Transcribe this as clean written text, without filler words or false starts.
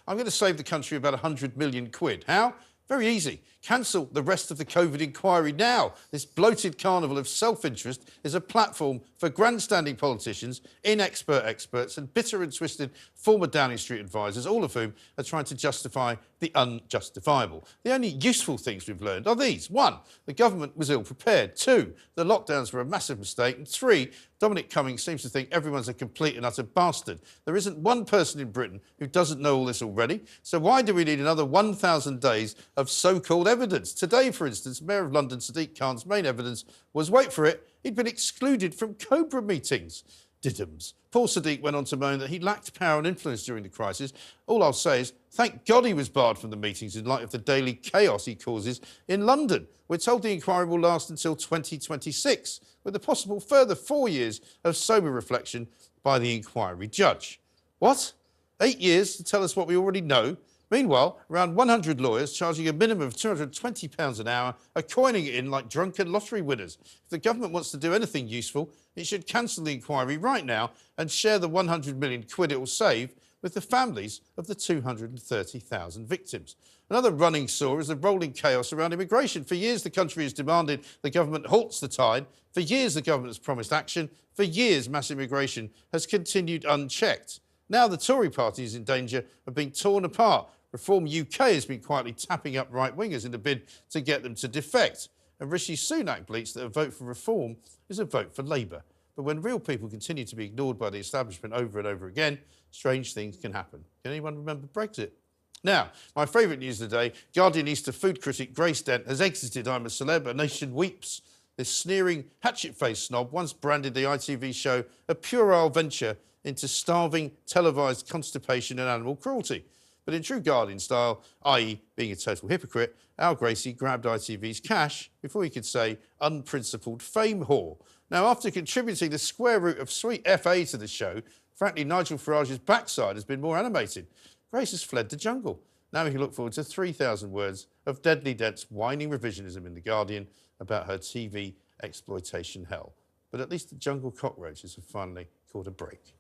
I'm going to save the country about 100 million quid. How? Very easy. Cancel the rest of the COVID inquiry now. This bloated carnival of self-interest is a platform for grandstanding politicians, inexpert experts and bitter and twisted former Downing Street advisers, all of whom are trying to justify the unjustifiable. The only useful things we've learned are these. 1, the government was ill-prepared. 2, the lockdowns were a massive mistake. And 3, Dominic Cummings seems to think everyone's a complete and utter bastard. There isn't one person in Britain who doesn't know all this already. So why do we need another 1,000 days of so-called evidence? Today, for instance, Mayor of London Sadiq Khan's main evidence was, wait for it, he'd been excluded from Cobra meetings. Diddums. Paul Sadiq went on to moan that he lacked power and influence during the crisis. All I'll say is, thank God he was barred from the meetings in light of the daily chaos he causes in London. We're told the inquiry will last until 2026, with a possible further 4 years of sober reflection by the inquiry judge. What? 8 years to tell us what we already know? Meanwhile, around 100 lawyers charging a minimum of £220 an hour are coining it in like drunken lottery winners. If the government wants to do anything useful, it should cancel the inquiry right now and share the 100 million quid it will save with the families of the 230,000 victims. Another running sore is the rolling chaos around immigration. For years, the country has demanded the government halts the tide. For years, the government has promised action. For years, mass immigration has continued unchecked. Now the Tory party is in danger of being torn apart. Reform UK has been quietly tapping up right-wingers in a bid to get them to defect. And Rishi Sunak bleats that a vote for reform is a vote for Labour. But when real people continue to be ignored by the establishment over and over again, strange things can happen. Can anyone remember Brexit? Now, my favourite news of the day, Guardianista food critic Grace Dent has exited I'm a Celeb, A Nation Weeps. This sneering, hatchet-faced snob once branded the ITV show a puerile venture into starving, televised constipation and animal cruelty. But in true Guardian style, i.e. being a total hypocrite, Al Gracie grabbed ITV's cash before he could say unprincipled fame whore. Now, after contributing the square root of sweet FA to the show, frankly, Nigel Farage's backside has been more animated. Grace has fled the jungle. Now we can look forward to 3,000 words of deadly dense whining revisionism in The Guardian about her TV exploitation hell. But at least the jungle cockroaches have finally caught a break.